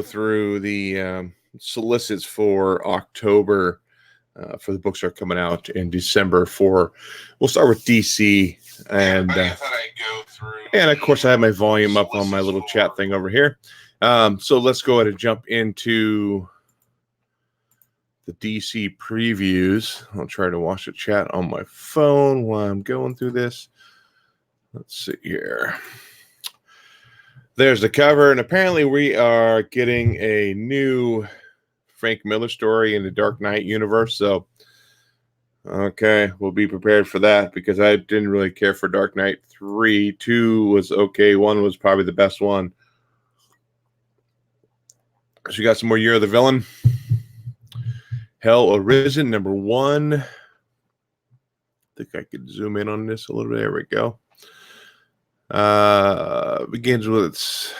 through the solicits for October for the books that are coming out in December. We'll start with DC, and of course I have my volume up on my little chat thing over here. So let's go ahead and jump into the DC previews. I'll try to watch the chat on my phone while I'm going through this. Let's see here. There's the cover, and apparently we are getting a new Frank Miller story in the Dark Knight universe. So, okay, we'll be prepared for that because I didn't really care for Dark Knight 3. 2 was okay. 1 was probably the best one. So you got some more Year of the Villain. Hell Arisen, number 1. I think I could zoom in on this a little bit. There we go. Begins with its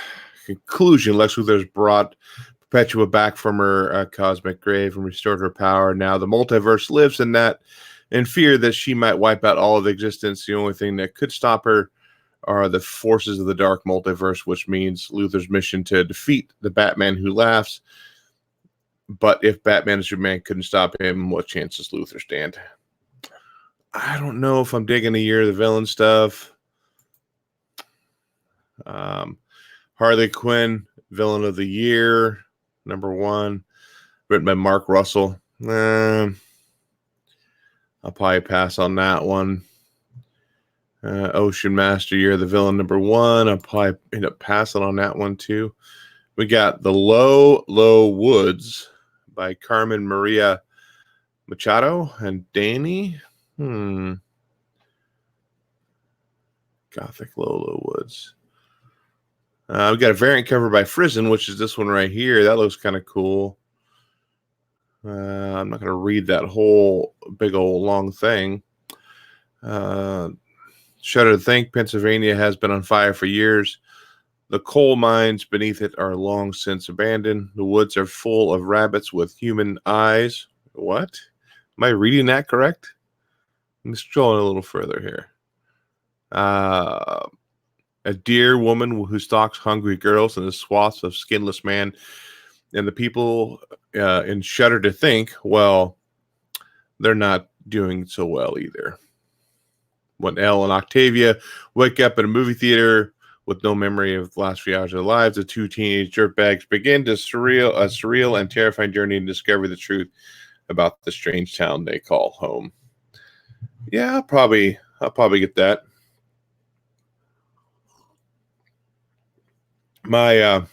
conclusion. Lex Luthor's brought Perpetua back from her cosmic grave and restored her power. Now the multiverse lives in fear that she might wipe out all of existence. The only thing that could stop her are the forces of the dark multiverse, which means Luthor's mission to defeat the Batman who laughs. But if Batman and Superman couldn't stop him, what chance does Luthor stand? I don't know if I'm digging the Year of the Villain stuff. Harley Quinn, Villain of the Year, number 1, written by Mark Russell. I'll probably pass on that one. Ocean Master, Year of the Villain, number 1. I'll probably end up passing on that one too. We got The Low Woods by Carmen Maria Machado and Danny. Gothic Low Woods. We got a variant cover by Frizen, which is this one right here. That looks kind of cool. I'm not going to read that whole big old long thing. Shudder to think, Pennsylvania has been on fire for years. The coal mines beneath it are long since abandoned. The woods are full of rabbits with human eyes. What? Am I reading that correct? Let me scroll a little further here. A dear woman who stalks hungry girls in the swaths of skinless man. And the people in Shudder to think, well, they're not doing so well either. When Elle and Octavia wake up in a movie theater with no memory of the last few hours of their lives, the two teenage dirtbags begin a surreal and terrifying journey to discover the truth about the strange town they call home. Yeah, I'll probably get that. My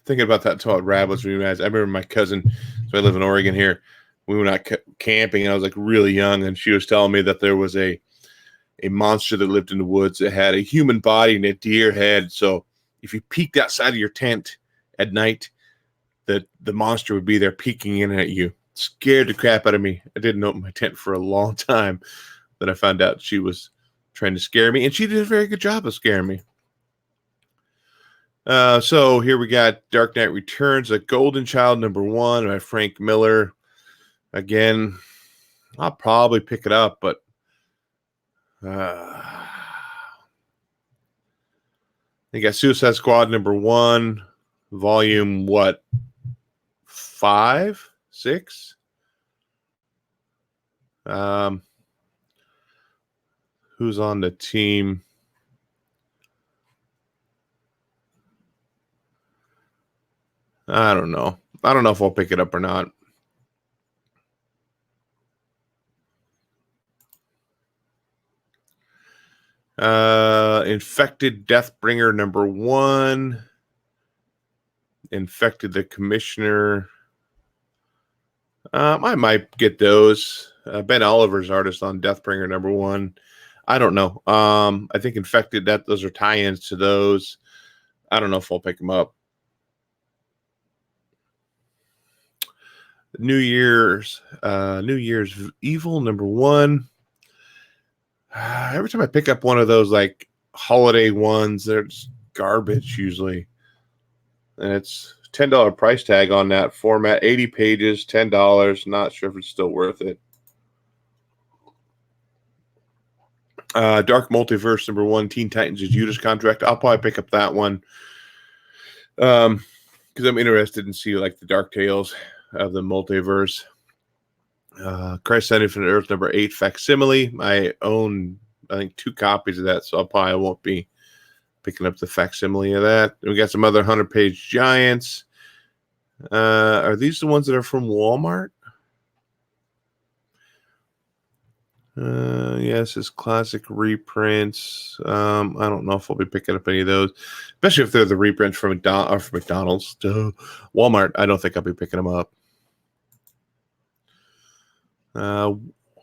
thinking about that until rabbits realized. I remember my cousin, so I live in Oregon here. We went out camping, and I was like really young, and she was telling me that there was a monster that lived in the woods that had a human body and a deer head. So if you peeked outside of your tent at night, the monster would be there peeking in at you. Scared the crap out of me. I didn't open my tent for a long time. Then I found out she was trying to scare me, and she did a very good job of scaring me. So here we got Dark Knight Returns, A Golden Child, number 1 by Frank Miller. Again, I'll probably pick it up, but you got Suicide Squad number 1, volume 5, 6? Who's on the team? I don't know. I don't know if I'll pick it up or not. Infected Deathbringer number 1. Infected the Commissioner. I might get those. Ben Oliver's artist on Deathbringer number 1. I don't know. I think Infected, those are tie-ins to those. I don't know if I'll pick them up. New Year's Evil number 1. Every time I pick up one of those like holiday ones, they're just garbage usually. And it's $10 price tag on that format, 80 pages, $10. Not sure if it's still worth it. Dark Multiverse number 1, Teen Titans: A Judas Contract. I'll probably pick up that one. because I'm interested in see like the Dark Tales of the multiverse. Christ on Infinite Earth number 8 facsimile. I own, I think, 2 copies of that, so I probably won't be picking up the facsimile of that. And we got some other 100-page giants. Are these the ones that are from Walmart? Yes, it's classic reprints. I don't know if I'll be picking up any of those, especially if they're the reprints from McDonald's to Walmart. I don't think I'll be picking them up.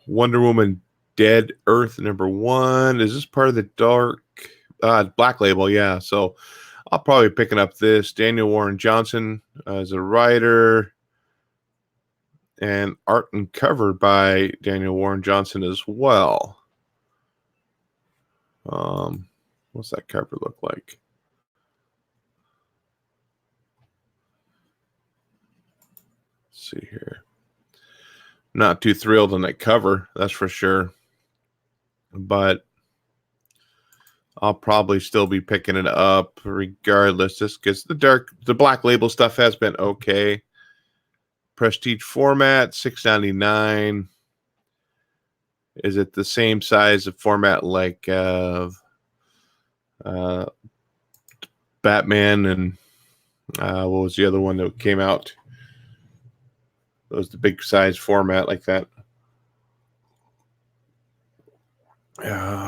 Wonder Woman Dead Earth number 1. Is this part of the Black Label? Yeah, so I'll probably be picking up this. Daniel Warren Johnson as a writer, and art and cover by Daniel Warren Johnson as well. What's that cover look like? Let's see here. Not too thrilled on that cover, that's for sure. But I'll probably still be picking it up regardless, just because the Black Label stuff has been okay. Prestige format, $6.99. Is it the same size of format like Batman and what was the other one that came out? It was the big size format like that.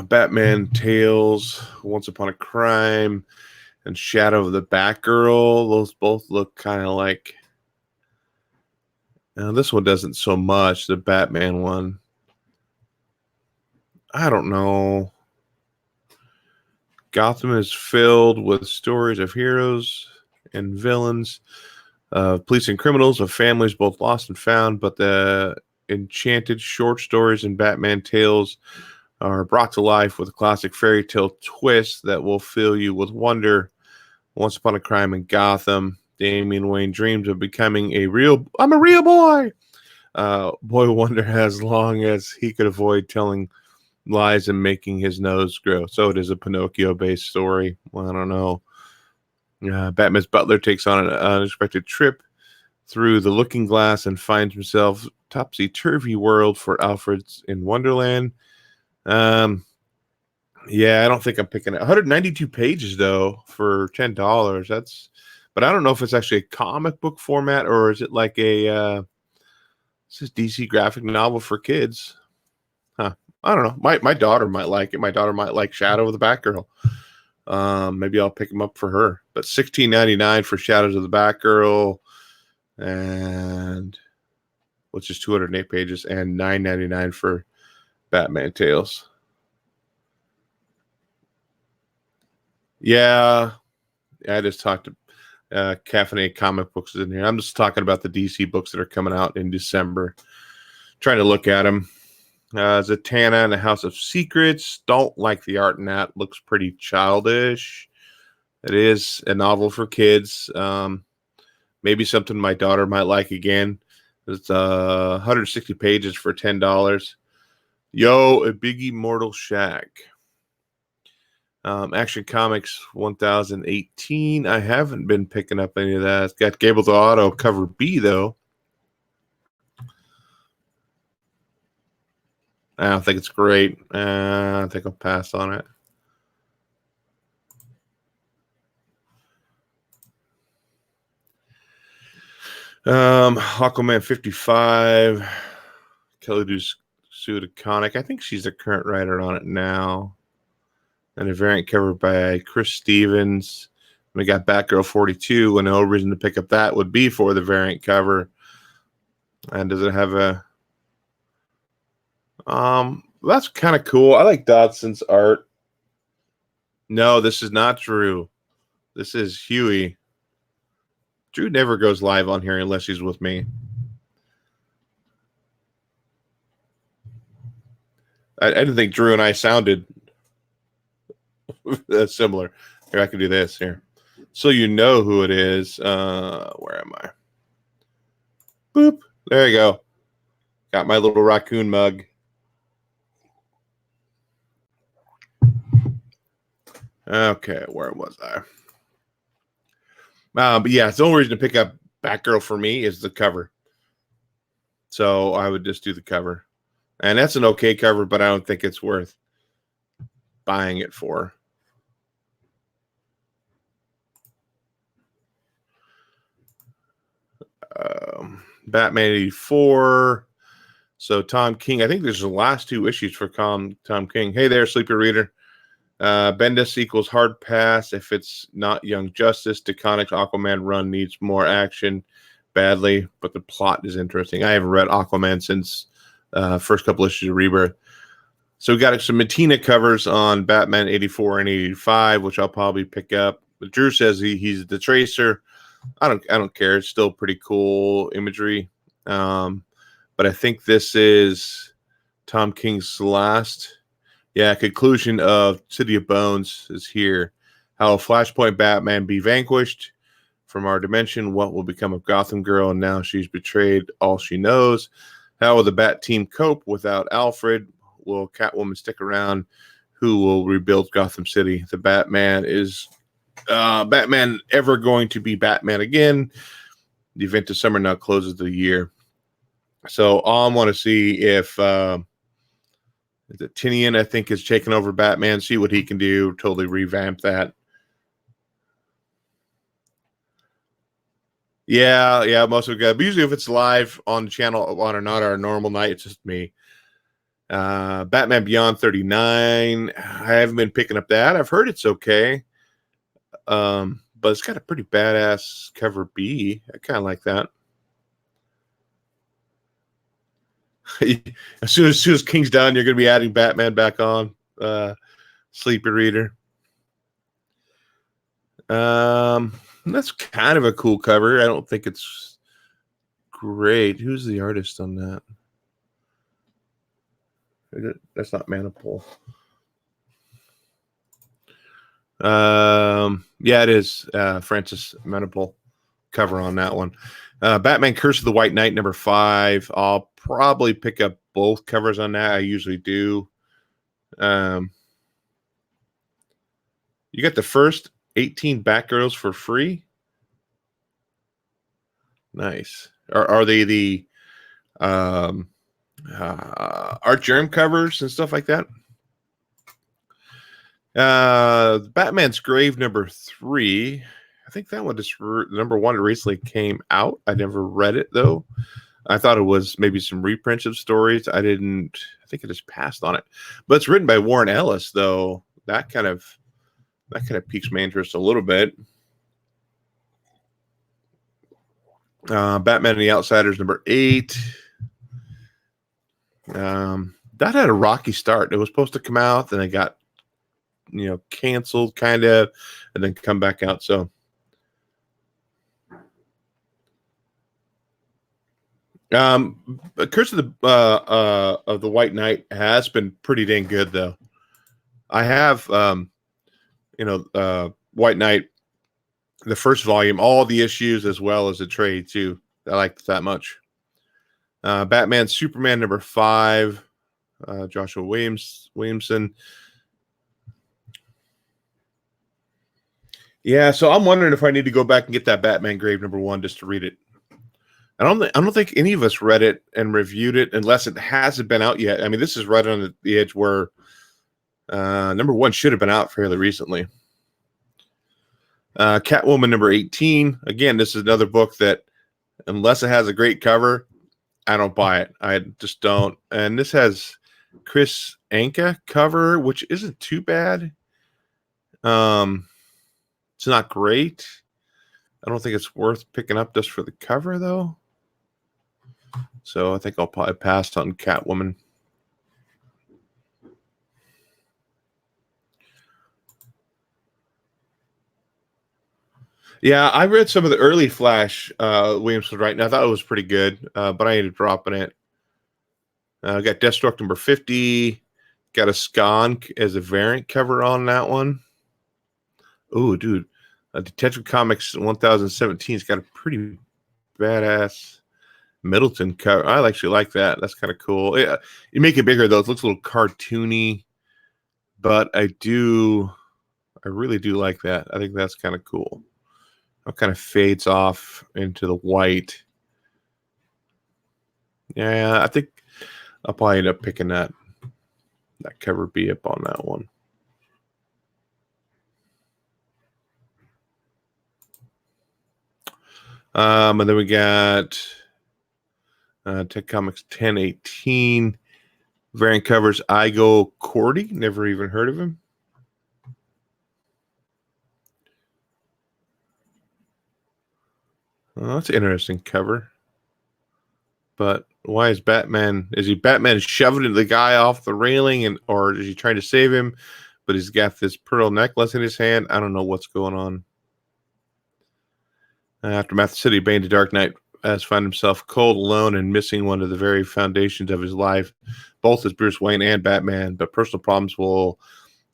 Batman Tales, Once Upon a Crime, and Shadow of the Batgirl. Those both look kind of like. Now this one doesn't so much. The Batman one. I don't know. Gotham is filled with stories of heroes and villains, police and criminals, of families both lost and found, but the enchanted short stories and Batman Tales are brought to life with a classic fairy tale twist that will fill you with wonder. Once Upon a Crime in Gotham, Damian Wayne dreams of becoming I'm a real boy. Boy wonder as long as he could avoid telling lies and making his nose grow. So it is a Pinocchio-based story. Well, I don't know. Batman's butler takes on an unexpected trip through the looking glass and finds himself topsy-turvy world for Alfred's in Wonderland. Yeah, I don't think I'm picking it. 192 pages though for $10. But I don't know if it's actually a comic book format or is it like a this is DC graphic novel for kids. Huh. I don't know. My daughter might like it. My daughter might like Shadow of the Batgirl. Maybe I'll pick them up for her. But $16.99 for Shadows of the Batgirl, and which is 208 pages, and $9.99 for Batman Tales. Yeah, I just talked to Caffeinated Comic Books is in here. I'm just talking about the DC books that are coming out in December. Trying to look at them. Zatanna and the House of Secrets. Don't like the art in that. Looks pretty childish. It is a novel for kids. Maybe something my daughter might like again. It's 160 pages for $10. Yo, a Big Immortal Shack. Action Comics 1018. I haven't been picking up any of that. It's got Gable the Auto cover B, though. I don't think it's great. I think I'll pass on it. Aquaman 55. Kelly Sue DeConnick. I think she's the current writer on it now. And a variant cover by Chris Stevens. We got Batgirl 42, and no reason to pick up that would be for the variant cover. And does it have a that's kind of cool. I like Dodson's art. No, this is not Drew. This is Huey. Drew never goes live on here unless he's with me. I didn't think Drew and I sounded similar. Here, I can do this here. So you know who it is. Where am I? Boop. There you go. Got my little raccoon mug. Okay, where was I? But yeah, it's the only reason to pick up Batgirl for me is the cover. So I would just do the cover. And that's an okay cover, but I don't think it's worth buying it for. Batman 84. So Tom King, I think there's the last 2 issues for Tom King. Hey there, Sleeper Reader. Bendis equals hard pass if it's not Young Justice. DeConnick's Aquaman run needs more action badly, but the plot is interesting. I haven't read Aquaman since first couple issues of Rebirth. So we got some Matina covers on Batman 84 and 85, which I'll probably pick up. But Drew says he's the Tracer. I don't care. It's still pretty cool imagery. But I think this is Tom King's last. Yeah, conclusion of City of Bones is here. How will Flashpoint Batman be vanquished from our dimension? What will become of Gotham Girl? And now she's betrayed all she knows. How will the Bat Team cope without Alfred? Will Catwoman stick around? Who will rebuild Gotham City? The Batman is Batman ever going to be Batman again? The event of summer now closes the year. So I want to see if the Tinian, I think, is taking over Batman, see what he can do, totally revamp that. Yeah, most of it good. But usually if it's live on the channel on or not our normal night, it's just me. Batman Beyond 39. I haven't been picking up that. I've heard it's okay. But it's got a pretty badass cover B. I kind of like that. as soon as King's done, you're going to be adding Batman back on. Sleepy Reader. That's kind of a cool cover. I don't think it's great. Who's the artist on that? That's not Manipul. Yeah, it is Francis Manipul cover on that one. Batman Curse of the White Knight number 5. I'll probably pick up both covers on that. I usually do. You got the first 18 Batgirls for free. Nice. Are they the Art Germ covers and stuff like that? Batman's Grave number 3. I think that one just number 1 recently came out. I never read it though. I thought it was maybe some reprints of stories. I think it just passed on it. But it's written by Warren Ellis though. That kind of piques my interest a little bit. Batman and the Outsiders number 8. That had a rocky start. It was supposed to come out, then it got canceled kind of, and then come back out. So Curse of the White Knight has been pretty dang good though. I have White Knight, the first volume, all the issues as well as the trade too. I liked that much. Batman Superman number 5, Joshua Williamson. Yeah, so I'm wondering if I need to go back and get that Batman Grave number 1 just to read it. I don't think any of us read it and reviewed it unless it hasn't been out yet. I mean, this is right on the edge where number 1 should have been out fairly recently. Catwoman number 18. Again, this is another book that unless it has a great cover, I don't buy it. I just don't. And this has Chris Anka cover, which isn't too bad. It's not great. I don't think it's worth picking up just for the cover though. So I think I'll probably pass on Catwoman. Yeah, I read some of the early Flash Williamson right now. I thought it was pretty good, but I ended up dropping it. Got Deathstroke number 50. Got a Skunk as a variant cover on that one. Oh, dude. Detective Comics 1017's got a pretty badass Middleton cover. I actually like that. That's kind of cool. Yeah, you make it bigger, though. It looks a little cartoony, but I really do like that. I think that's kind of cool. It kind of fades off into the white. Yeah, I think I'll probably end up picking that cover B up on that one. And then we got Tech Comics 1018 variant covers. Igo Cordy, never even heard of him. Well, that's an interesting cover. But why is Batman? Is he Batman shoving the guy off the railing, or is he trying to save him? But he's got this pearl necklace in his hand. I don't know what's going on. Aftermath City, Bane the Dark Knight has found himself cold, alone, and missing one of the very foundations of his life, both as Bruce Wayne and Batman. But personal problems will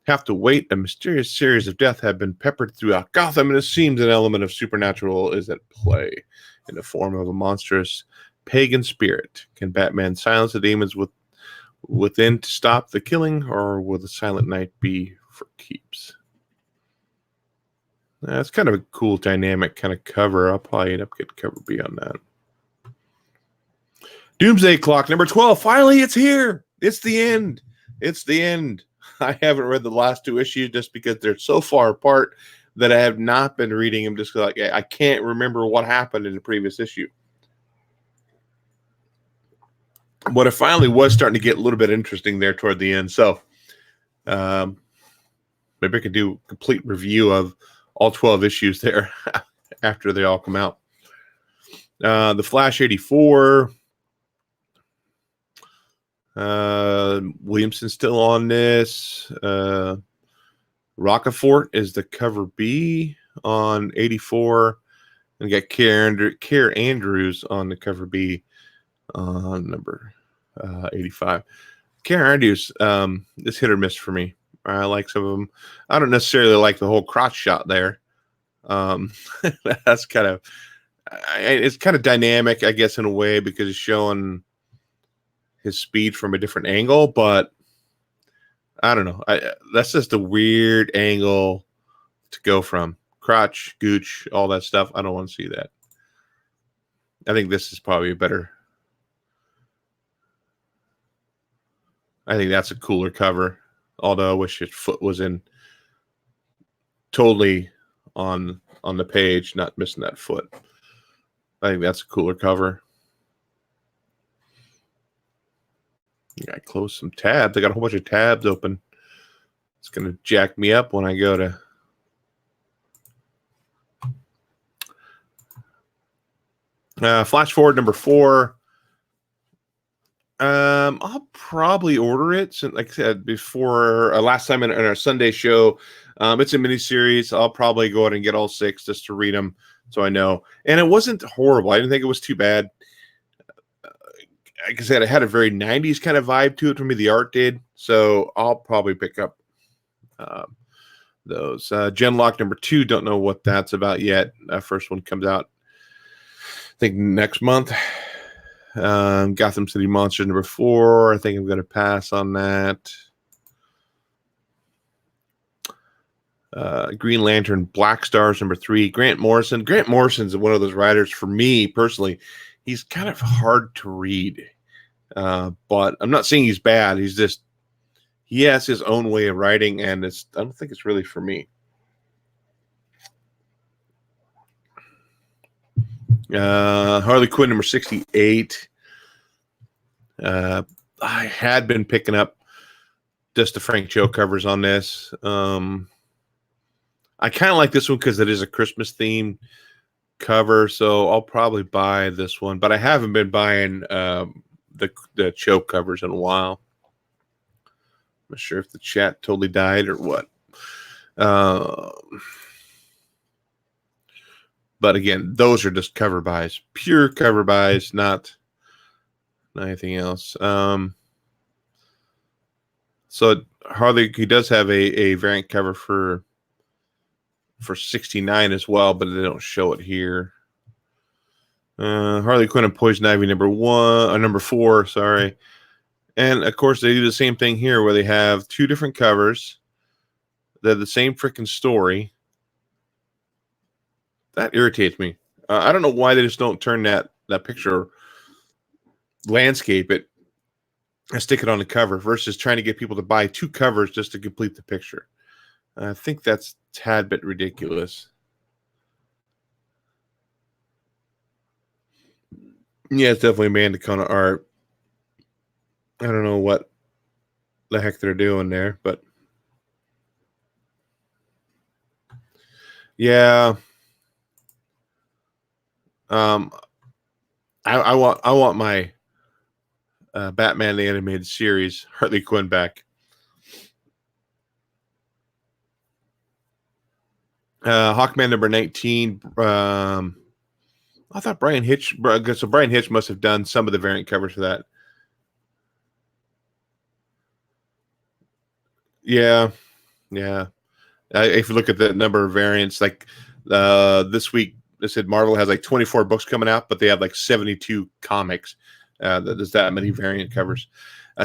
have to wait. A mysterious series of death have been peppered throughout Gotham, and it seems an element of supernatural is at play in the form of a monstrous pagan spirit. Can Batman silence the demons within to stop the killing, or will the Silent Night be for keeps? That's kind of a cool dynamic kind of cover. I'll probably end up getting cover B on that. Doomsday Clock number 12. Finally, it's here. It's the end. It's the end. I haven't read the last two issues just because they're so far apart that I have not been reading them just like I can't remember what happened in the previous issue. But it finally was starting to get a little bit interesting there toward the end. So maybe I could do a complete review of all 12 issues there after they all come out. The Flash 84. Williamson's still on this. Rockefort is the cover B on 84. And got Care Andrews on the cover B on number 85. Care Andrews is hit or miss for me. I like some of them. I don't necessarily like the whole crotch shot there. That's kind of, it's kind of dynamic, I guess, in a way, because it's showing his speed from a different angle, but I don't know. That's just a weird angle to go from. Crotch, gooch, all that stuff. I don't want to see that. I think this is probably a better. I think that's a cooler cover. Although I wish his foot was in totally on the page, not missing that foot. I think that's a cooler cover. I close some tabs. I got a whole bunch of tabs open. It's going to jack me up when I go to Flash Forward number 4. I'll probably order it. Since, like I said before, last time in our Sunday show, it's a miniseries. I'll probably go ahead and get all 6 just to read them, so I know. And it wasn't horrible. I didn't think it was too bad. Like I said, it had a very 90s kind of vibe to it for me. The art did, so I'll probably pick up those. Genlock number 2. Don't know what that's about yet. First one comes out, I think, next month. Gotham City Monsters number 4. I think I'm going to pass on that. Green Lantern Black Stars number 3. Grant Morrison. Grant Morrison's one of those writers, for me personally, he's kind of hard to read. But I'm not saying he's bad. He's just, he has his own way of writing, and I don't think it's really for me. Harley Quinn number 68. I had been picking up just the Frank Cho covers on this. I kind of like this one because it is a Christmas themed cover, so I'll probably buy this one. But I haven't been buying the Cho covers in a while. I'm not sure if the chat totally died or what. But again, those are just cover buys, pure cover buys, not anything else. So Harley, he does have a variant cover for 69 as well, but they don't show it here. Harley Quinn and Poison Ivy number 4, sorry. And of course they do the same thing here where they have 2 different covers. They're the same freaking story. That irritates me. I don't know why they just don't turn that picture, landscape it, and stick it on the cover versus trying to get people to buy 2 covers just to complete the picture. I think that's a tad bit ridiculous. Yeah, it's definitely Amanda Kona art. I don't know what the heck they're doing there, but yeah. Um, I want my Batman the Animated Series Harley Quinn back. Hawkman number 19. I thought Brian Hitch. So Brian Hitch must have done some of the variant covers for that. Yeah, yeah. If you look at the number of variants, like this week, they said Marvel has like 24 books coming out, but they have like 72 comics. There's that many variant covers.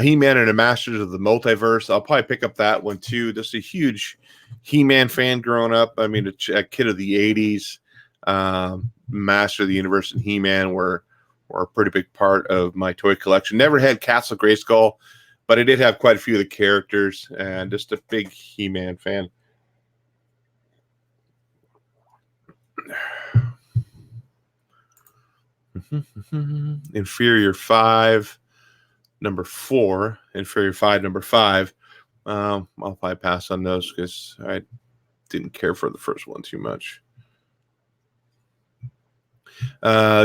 He-Man and the Masters of the Multiverse. I'll probably pick up that one too. Just a huge He-Man fan growing up. I mean, a kid of the 80s. Master of the Universe and He-Man were a pretty big part of my toy collection. Never had Castle Grayskull, but I did have quite a few of the characters, and just a big He-Man fan. Inferior 5, number 4. Inferior 5, number 5. I'll probably pass on those because I didn't care for the first one too much.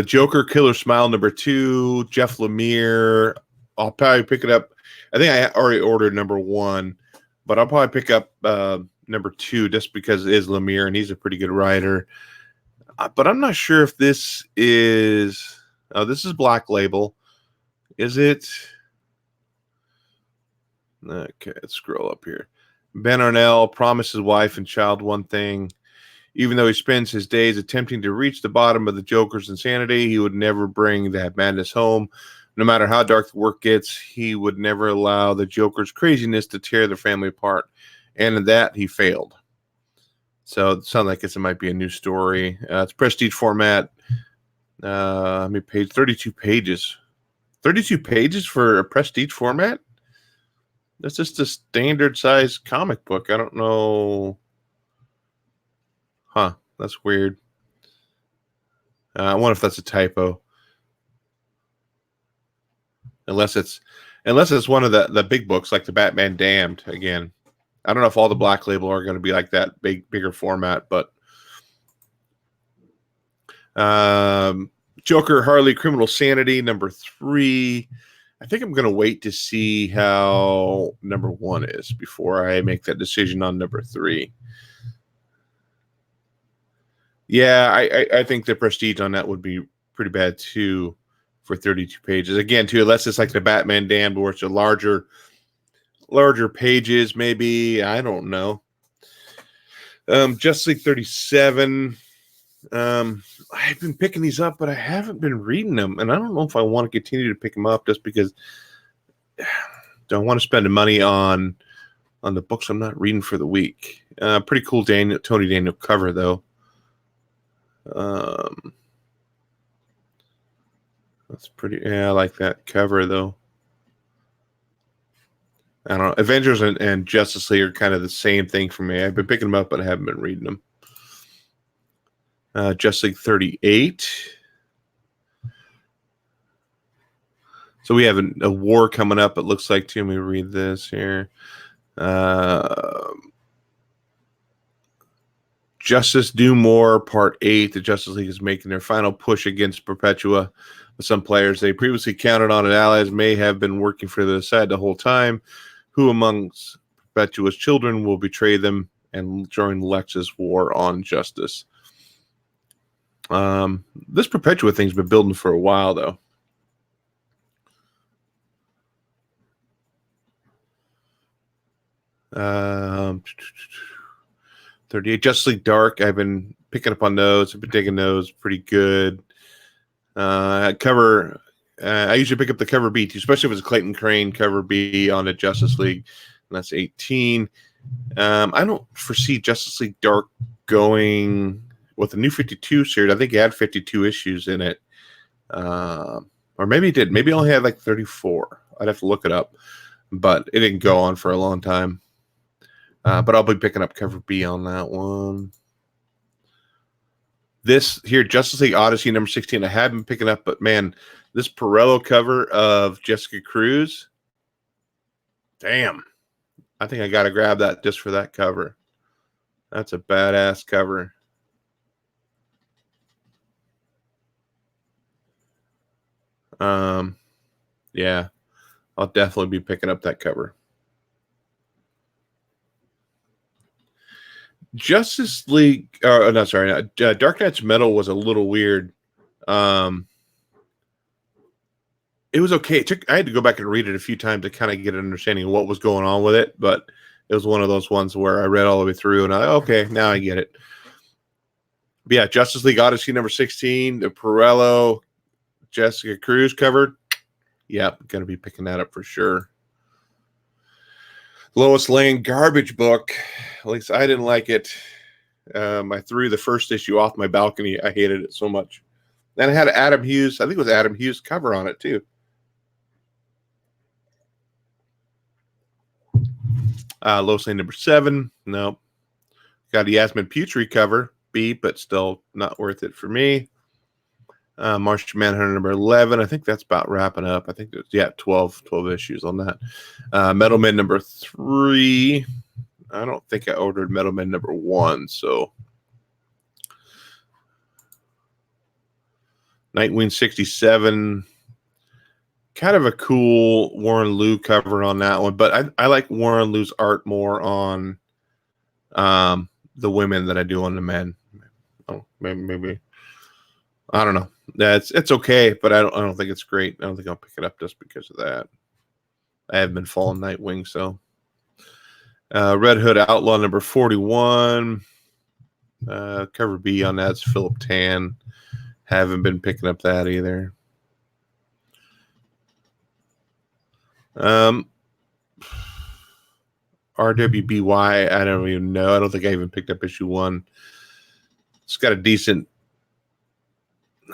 Joker Killer Smile number 2. Jeff Lemire. I'll probably pick it up. I think I already ordered number 1, but I'll probably pick up number 2 just because it is Lemire and he's a pretty good writer. But I'm not sure if this is. Oh, this is Black Label. Is it? Okay, let's scroll up here. Ben Arnell promised his wife and child one thing. Even though he spends his days attempting to reach the bottom of the Joker's insanity, he would never bring that madness home. No matter how dark the work gets, he would never allow the Joker's craziness to tear the family apart. And in that, he failed. So it sounds like it might be a new story. It's prestige format. How many pages? 32 pages. 32 pages for a prestige format? That's just a standard size comic book. I don't know. Huh. That's weird. I wonder if that's a typo. Unless it's one of the big books like the Batman Damned again. I don't know if all the Black Label are going to be like that bigger format, but Joker Harley Criminal Sanity number 3. I think I'm going to wait to see how number 1 is before I make that decision on number 3. Yeah, I think the prestige on that would be pretty bad too for 32 pages. Again, too, unless it's like the Batman Damned where it's a larger pages, maybe. I don't know. Justice League 37. I've been picking these up, but I haven't been reading them, and I don't know if I want to continue to pick them up just because I don't want to spend the money on the books I'm not reading for the week. Pretty cool Tony Daniel cover though. That's pretty. Yeah, I like that cover though. I don't know. Avengers and Justice League are kind of the same thing for me. I've been picking them up, but I haven't been reading them. Justice League 38. So we have a war coming up, it looks like, too. Let me read this here. Justice Do More, Part 8. The Justice League is making their final push against Perpetua. With some players they previously counted on and allies may have been working for the side the whole time. Who amongst Perpetua's children will betray them and join Lex's war on justice? This Perpetua thing's been building for a while, though. Um, 38 Justice League Dark. I've been picking up on those. I've been digging those. Pretty good. Cover. I usually pick up the cover B, especially if it's a Clayton Crane cover B on a Justice League. And that's 18. I don't foresee Justice League Dark going with the New 52 series. I think it had 52 issues in it. Or maybe it did. Maybe it only had like 34. I'd have to look it up. But it didn't go on for a long time. But I'll be picking up cover B on that one. This here, Justice League Odyssey number 16, I have been picking up, but man, this Pirello cover of Jessica Cruz, damn. I think I got to grab that just for that cover. That's a badass cover. Yeah, I'll definitely be picking up that cover. Justice League, no, sorry, Dark Knight's Metal was a little weird. It was okay. I had to go back and read it a few times to kind of get an understanding of what was going on with it, but it was one of those ones where I read all the way through and okay, now I get it. But yeah, Justice League Odyssey number 16, the Pirello Jessica Cruz cover. Yep, going to be picking that up for sure. Lois Lane garbage book. At least I didn't like it. I threw the first issue off my balcony. I hated it so much. And it had Adam Hughes. I think it was Adam Hughes cover on it too. Lois Lane number 7. Nope. Got a Yasmin Putri cover. B, but still not worth it for me. Martian Manhunter number 11. I think that's about wrapping up. I think there's 12 issues on that. Metal Man number 3. I don't think I ordered Metal Man number 1, so Nightwing 67. Kind of a cool Warren Liu cover on that one, but I like Warren Liu's art more on the women than I do on the men. Oh, maybe. I don't know. It's okay, but I don't think it's great. I don't think I'll pick it up just because of that. I have been following Nightwing, so Red Hood Outlaw number 41. Cover B on that's Philip Tan. Haven't been picking up that either. RWBY, I don't even know. I don't think I even picked up issue 1. It's got a decent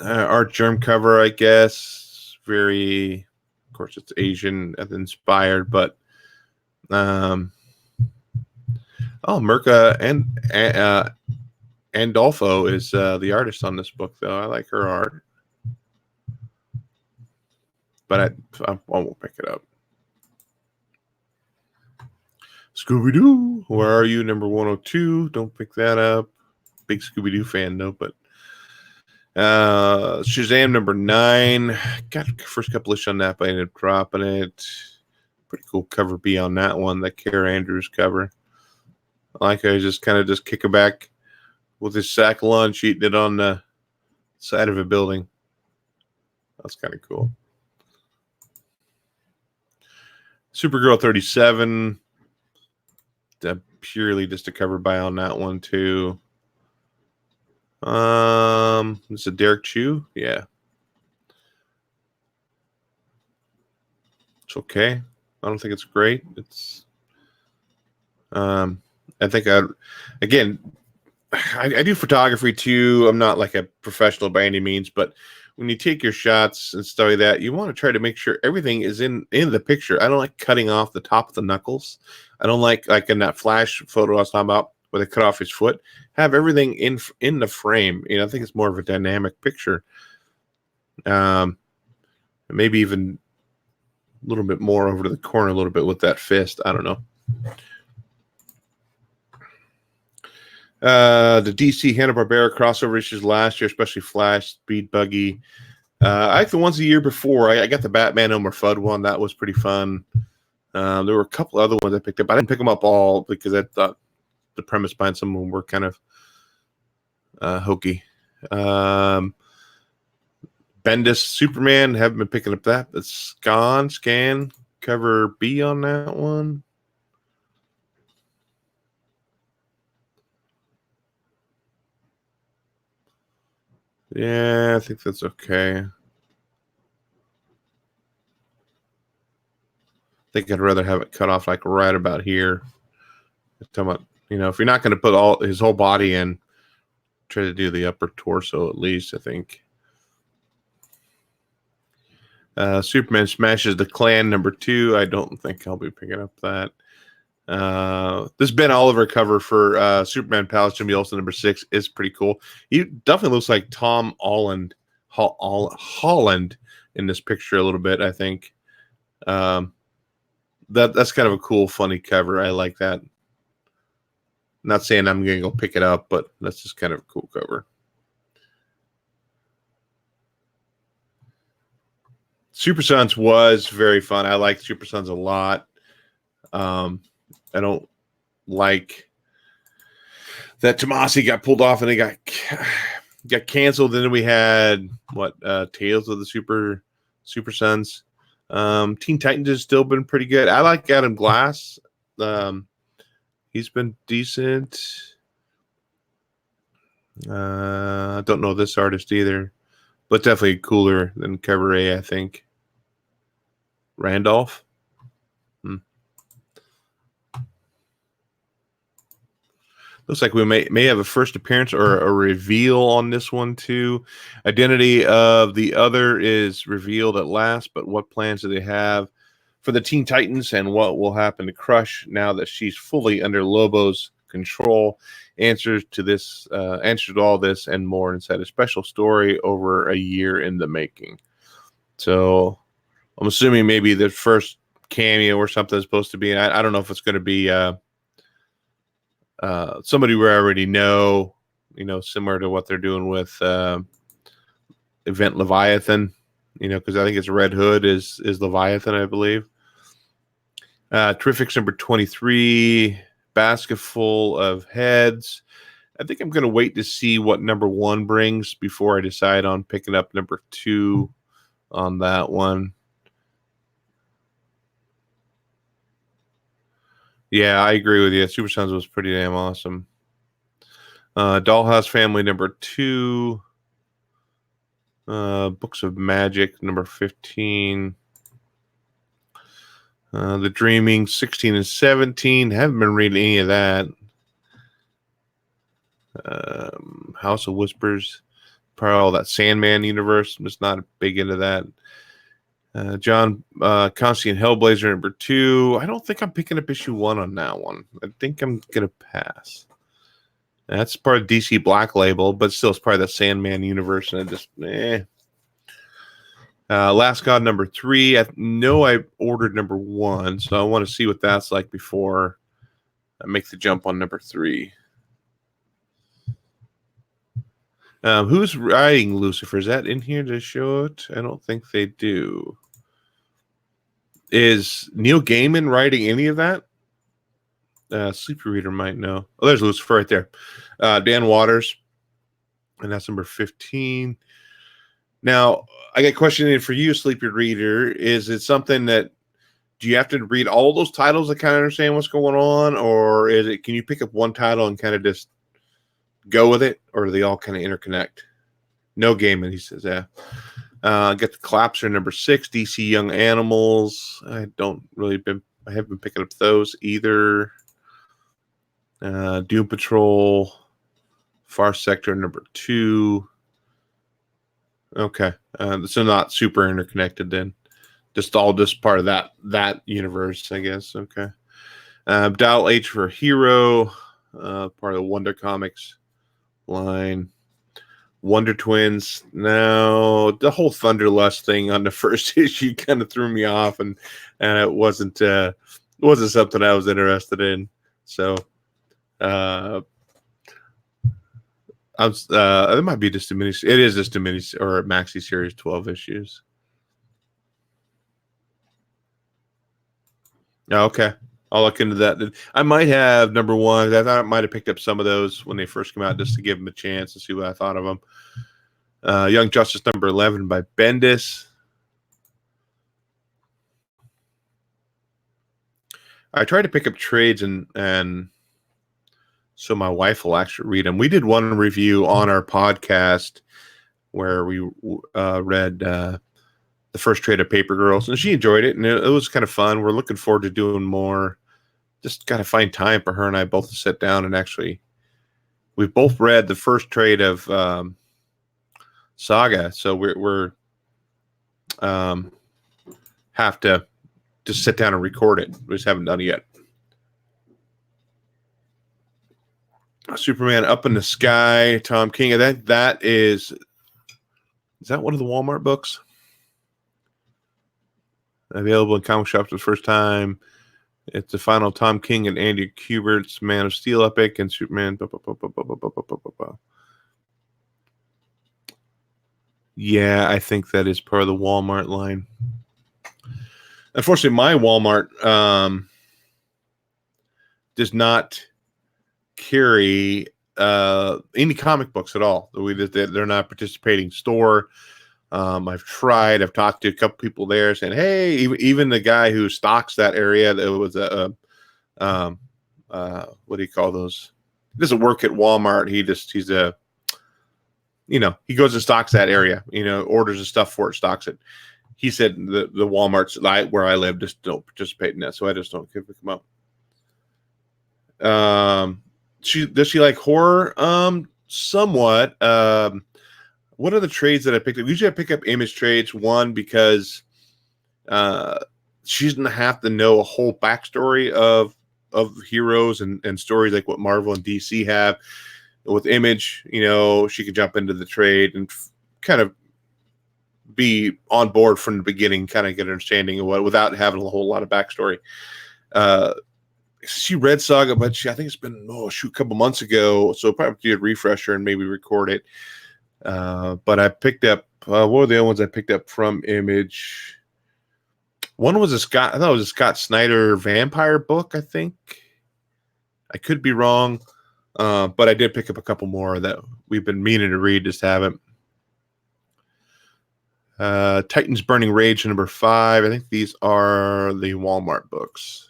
art germ cover, I guess. Very, of course, it's Asian inspired, but Mirka and Andolfo is the artist on this book, though. I like her art, but I won't pick it up. Scooby-Doo, where are you? Number 102. Don't pick that up. Big Scooby-Doo fan, though, but Shazam number 9. Got the first couple issues on that, but I ended up dropping it. Pretty cool cover B on that one, the Kara Andrews cover. I like how he's just kind of just kicking back with his sack lunch, eating it on the side of a building. That's kind of cool. Supergirl 37. Purely just a cover by on that one too. Is it Derek Chu? Yeah. It's okay. I don't think it's great. It's I think I do photography too. I'm not like a professional by any means, but when you take your shots and stuff like that, you want to try to make sure everything is in the picture. I don't like cutting off the top of the knuckles. I don't like in that flash photo I was talking about where they cut off his foot. Have everything in the frame. I think it's more of a dynamic picture. Maybe even a little bit more over to the corner, a little bit with that fist. I don't know. The DC Hanna-Barbera crossover issues last year, especially Flash, Speed Buggy. I like the ones the year before. I got the Batman Elmer Fudd one. That was pretty fun. There were a couple other ones I picked up. I didn't pick them up all because I thought the premise behind some of them were kind of hokey. Bendis Superman, haven't been picking up that. But Scan, cover B on that one. Yeah, I think that's okay. I think I'd rather have it cut off like right about here. Talking about, if you're not going to put all his whole body in, try to do the upper torso at least, I think. Superman Smashes the Klan #2. I don't think I'll be picking up that. This Ben Oliver cover for Superman Palace Jimmy Olsen #6 is pretty cool. He definitely looks like Tom Holland in this picture a little bit, I think. That's kind of a cool, funny cover. I like that. Not saying I'm going to go pick it up, but that's just kind of a cool cover. Super Sons was very fun. I like Super Sons a lot. I don't like that Tomasi got pulled off and they got canceled. And then we had Tales of the Super Sons. Teen Titans has still been pretty good. I like Adam Glass. He's been decent. Don't know this artist either, but definitely cooler than Cabaret, I think. Randolph. Looks like we may have a first appearance or a reveal on this one too. Identity of the other is revealed at last, but what plans do they have for the Teen Titans and what will happen to Crush now that she's fully under Lobo's control? Answers to all this and more inside a special story over a year in the making. So I'm assuming maybe the first cameo or something is supposed to be. I don't know if it's going to be somebody we already know, similar to what they're doing with Event Leviathan, because I think it's Red Hood is Leviathan, I believe. Terrifics #23, Basket Full of Heads. I think I'm going to wait to see what #1 brings before I decide on picking up #2 on that one. Yeah, I agree with you. Super Sons was pretty damn awesome. Dollhouse Family #2. Books of Magic #15. The Dreaming 16 and 17. Haven't been reading any of that. House of Whispers. Probably all that Sandman universe. I'm just not big into that. John Constantine Hellblazer #2. I don't think I'm picking up issue 1 on that one. I think I'm going to pass. That's part of DC Black Label, but still it's part of the Sandman universe, and I just, Last God #3. I know I ordered #1, so I want to see what that's like before I make the jump on #3. Who's writing Lucifer? Is that in here to show it? I don't think they do. Is Neil Gaiman writing any of that? Sleepy Reader might know. Oh, there's Lucifer right there. Dan Waters, and that's #15. Now, I got a question in for you, Sleepy Reader. Is it something that do you have to read all those titles to kind of understand what's going on, or can you pick up one title and kind of just go with it, or do they all kind of interconnect? No Gaiman, he says. Yeah. Get the Collapser #6, DC Young Animals. I haven't been picking up those either. Doom Patrol, Far Sector #2. Okay, so not super interconnected then. Just part of that universe, I guess. Okay. Dial H for Hero, part of the Wonder Comics line. Wonder Twins. Now, the whole Thunderlust thing on the first issue kind of threw me off, and it wasn't something I was interested in. So, it might be just a mini. It is just a mini or a maxi series, 12 issues. Okay. I'll look into that. I might have #1. I thought I might have picked up some of those when they first came out just to give them a chance to see what I thought of them. Young Justice #11 by Bendis. I tried to pick up trades and so my wife will actually read them. We did one review on our podcast where we read the first trade of Paper Girls, and she enjoyed it, and it was kind of fun. We're looking forward to doing more. Just got to find time for her and I both to sit down and actually we've both read the first trade of Saga, so we're have to just sit down and record it. We just haven't done it yet. Superman Up in the Sky, Tom King. That is that one of the Walmart books? Available in comic shops for the first time. It's the final Tom King and Andy Kubert's Man of Steel epic and Superman. Yeah, I think that is part of the Walmart line. Unfortunately, my Walmart does not carry any comic books at all. They're not a participating store. I've tried. I've talked to a couple people there saying, "Hey," even the guy who stocks that area, that was what do you call those? He doesn't work at Walmart. He's a, he goes and stocks that area. Orders the stuff for it, stocks it. He said the Walmarts where I live just don't participate in that, so I just don't pick them up. Does she like horror? Somewhat. What are the trades that I picked up? Usually I pick up Image trades. One, because she doesn't have to know a whole backstory of heroes and stories like what Marvel and DC have. With Image, she could jump into the trade and kind of be on board from the beginning, kind of get an understanding of what, without having a whole lot of backstory. She read Saga, but I think it's been a couple months ago, so probably do a refresher and maybe record it. But I picked up what were the other ones I picked up from Image? One was I thought it was a Scott Snyder vampire book, I think. I could be wrong, but I did pick up a couple more that we've been meaning to read, just haven't. Titans Burning Rage number 5. I think these are the Walmart books.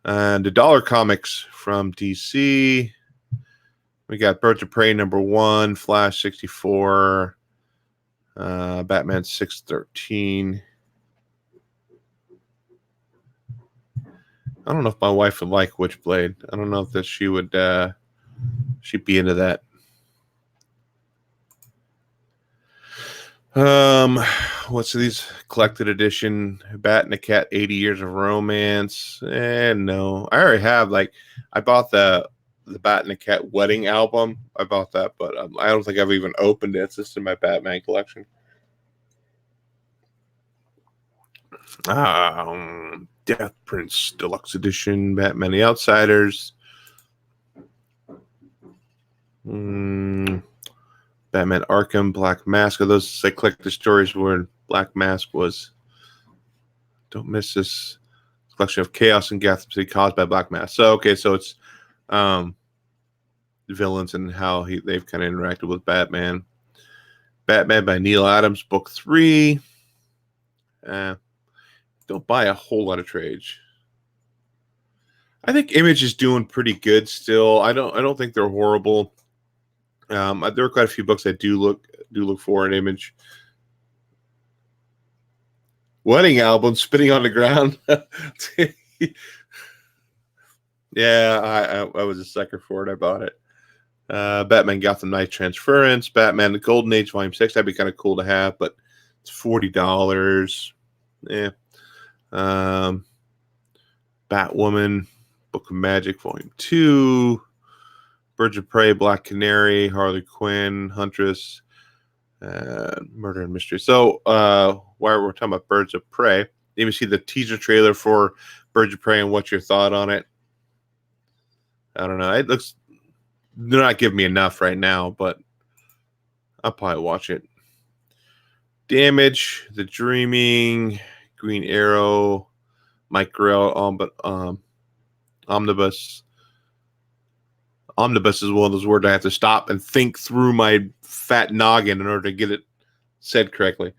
And the Dollar Comics from DC. We got Birds of Prey number 1, Flash 64, Batman 613. I don't know if my wife would like Witchblade. I don't know if that she'd be into that. What's these collected edition Bat and the Cat 80 Years of Romance? No. I already have, I bought the Bat and the Cat wedding album. I bought that, but I don't think I've even opened it. It's just in my Batman collection. Death Prince Deluxe Edition, Batman the Outsiders. Batman Arkham, Black Mask. Are those collector stories where Black Mask was? Don't miss this collection of chaos in Gotham City caused by Black Mask. So it's villains and how they've kind of interacted with Batman. Batman by Neil Adams, book 3. Don't buy a whole lot of trades. I think Image is doing pretty good still. I don't think they're horrible. There are quite a few books I do look for in Image. Wedding album, Spitting on the Ground. Yeah, I was a sucker for it. I bought it. Batman Gotham Knight Transference, Batman the Golden Age Volume 6. That'd be kind of cool to have, but it's $40. Yeah. Batwoman, Book of Magic Volume 2. Birds of Prey, Black Canary, Harley Quinn, Huntress, Murder and Mystery. So while we're talking about Birds of Prey, you even see the teaser trailer for Birds of Prey, and what's your thought on it? I don't know. It looks, they're not giving me enough right now, but I'll probably watch it. Damage, The Dreaming, Green Arrow, Mike Grell, Omnibus. Omnibus is one of those words I have to stop and think through my fat noggin in order to get it said correctly.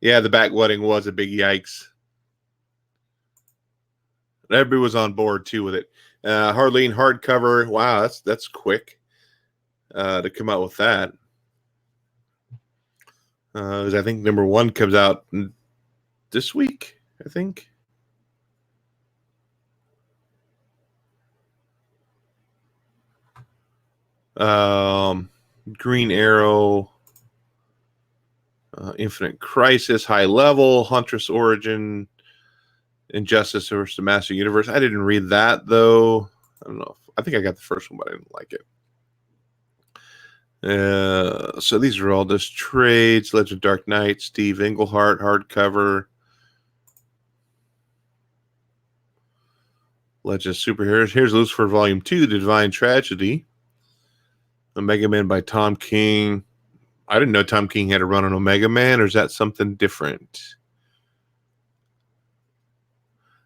Yeah, the back wedding was a big yikes. Everybody was on board too with it. Harleen hardcover. Wow, that's quick to come out with that. I think number 1 comes out this week, I think. Green Arrow, Infinite Crisis, High Level, Huntress Origin, Injustice versus the Master Universe. I didn't read that though. I don't know. I think I got the first one, but I didn't like it. So these are all just trades. Legend of Dark Knight, Steve Englehart, hardcover. Legend of Superheroes. Here's Lucifer Volume 2, The Divine Tragedy. Omega Man by Tom King. I didn't know Tom King had a run on Omega Man, or is that something different?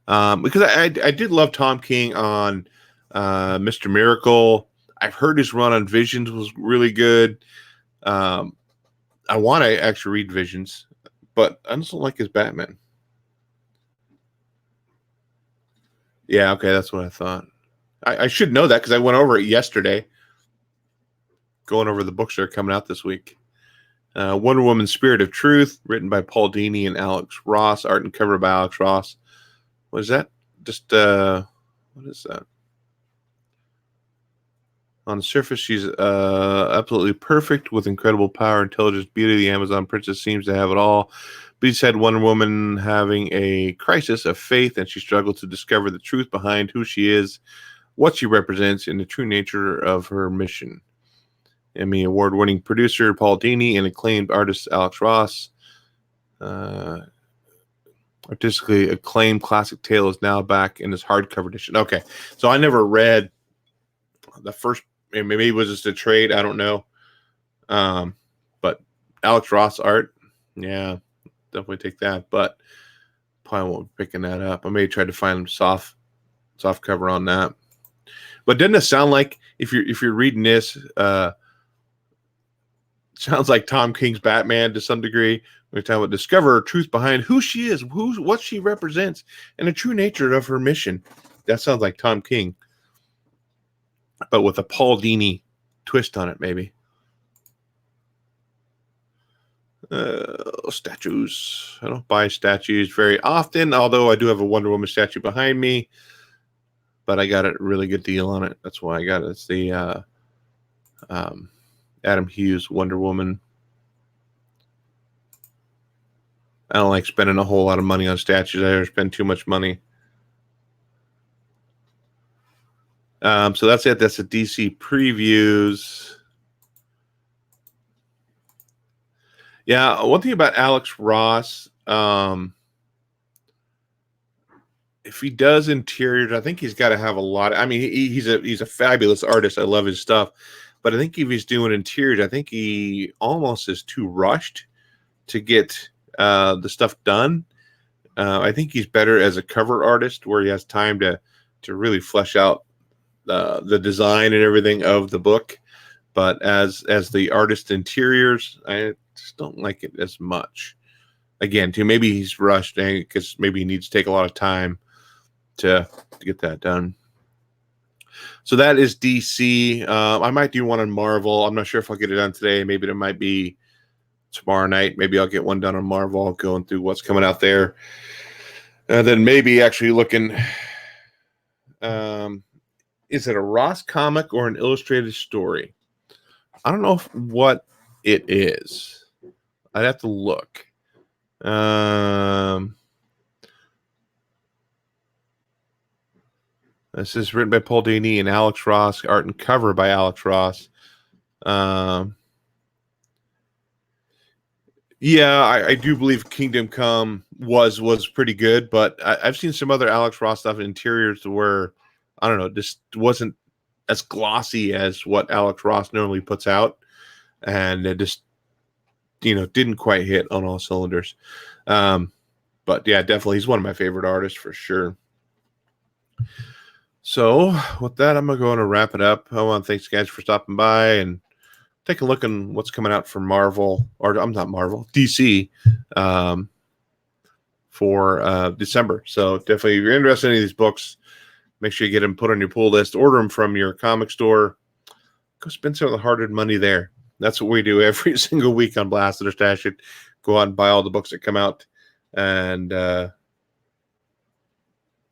Because I did love Tom King on Mr. Miracle. I've heard his run on Visions was really good. I want to actually read Visions, but I just don't like his Batman. Yeah, okay, that's what I thought. I should know that because I went over it yesterday, going over the books that are coming out this week. Wonder Woman Spirit of Truth, written by Paul Dini and Alex Ross, art and cover by Alex Ross. What is that? Just, what is that? On the surface, she's absolutely perfect with incredible power, intelligence, beauty. The Amazon princess seems to have it all. But he said Wonder Woman having a crisis of faith, and she struggled to discover the truth behind who she is, what she represents, and the true nature of her mission. Emmy award-winning producer Paul Dini and acclaimed artist Alex Ross. Artistically acclaimed classic tale is now back in this hardcover edition. Okay, so I never read the first. Maybe it was just a trade. I don't know. But Alex Ross art, yeah, definitely take that. But probably won't be picking that up. I may try to find soft cover on that. But doesn't it sound like if you're reading this, sounds like Tom King's Batman to some degree. We're talking about discover truth behind who she is, what she represents, and the true nature of her mission. That sounds like Tom King, but with a Paul Dini twist on it, maybe. Statues. I don't buy statues very often, although I do have a Wonder Woman statue behind me, but I got a really good deal on it. That's why I got it. It's the Adam Hughes Wonder Woman. I don't like spending a whole lot of money on statues. I never spend too much money. So that's it. That's the DC previews. Yeah, one thing about Alex Ross, if he does interiors, I think he's got to have a lot. I mean, he's a fabulous artist. I love his stuff, but I think if he's doing interiors, I think he almost is too rushed to get the stuff done. I think he's better as a cover artist, where he has time to really flesh out the design and everything of the book. But as the artist interiors, I just don't like it as much. Again, too, maybe he's rushed because maybe he needs to take a lot of time to get that done. So that is DC. I might do one on Marvel. I'm not sure if I'll get it done today. Maybe it might be tomorrow night. Maybe I'll get one done on Marvel, going through what's coming out there. And then maybe actually looking, is it a Ross comic or an illustrated story? I don't know what it is. I'd have to look. This is written by Paul Dini and Alex Ross, art and cover by Alex Ross. Yeah, I do believe Kingdom Come was pretty good, but I've seen some other Alex Ross stuff in interiors where, I don't know, just wasn't as glossy as what Alex Ross normally puts out, and it just, didn't quite hit on all cylinders. But yeah, definitely, he's one of my favorite artists for sure. So with that, I'm going to wrap it up. I want to thank you guys for stopping by and take a look at what's coming out for Marvel, or I'm not Marvel, DC, for December. So definitely, if you're interested in any of these books, make sure you get them put on your pull list. Order them from your comic store. Go spend some of the hard-earned money there. That's what we do every single week on Blast It or Stash It. Go out and buy all the books that come out. And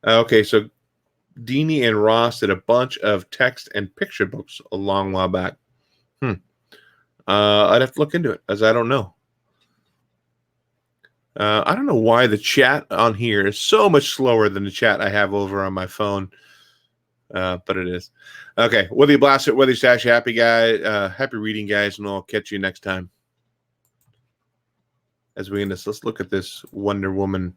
okay, so Dini and Ross did a bunch of text and picture books a long while back. I'd have to look into it, as I don't know. I don't know why the chat on here is so much slower than the chat I have over on my phone. But it is. Okay. Whether you blast it, whether you stash, happy guy, happy reading, guys, and I'll catch you next time. As we end this, let's look at this Wonder Woman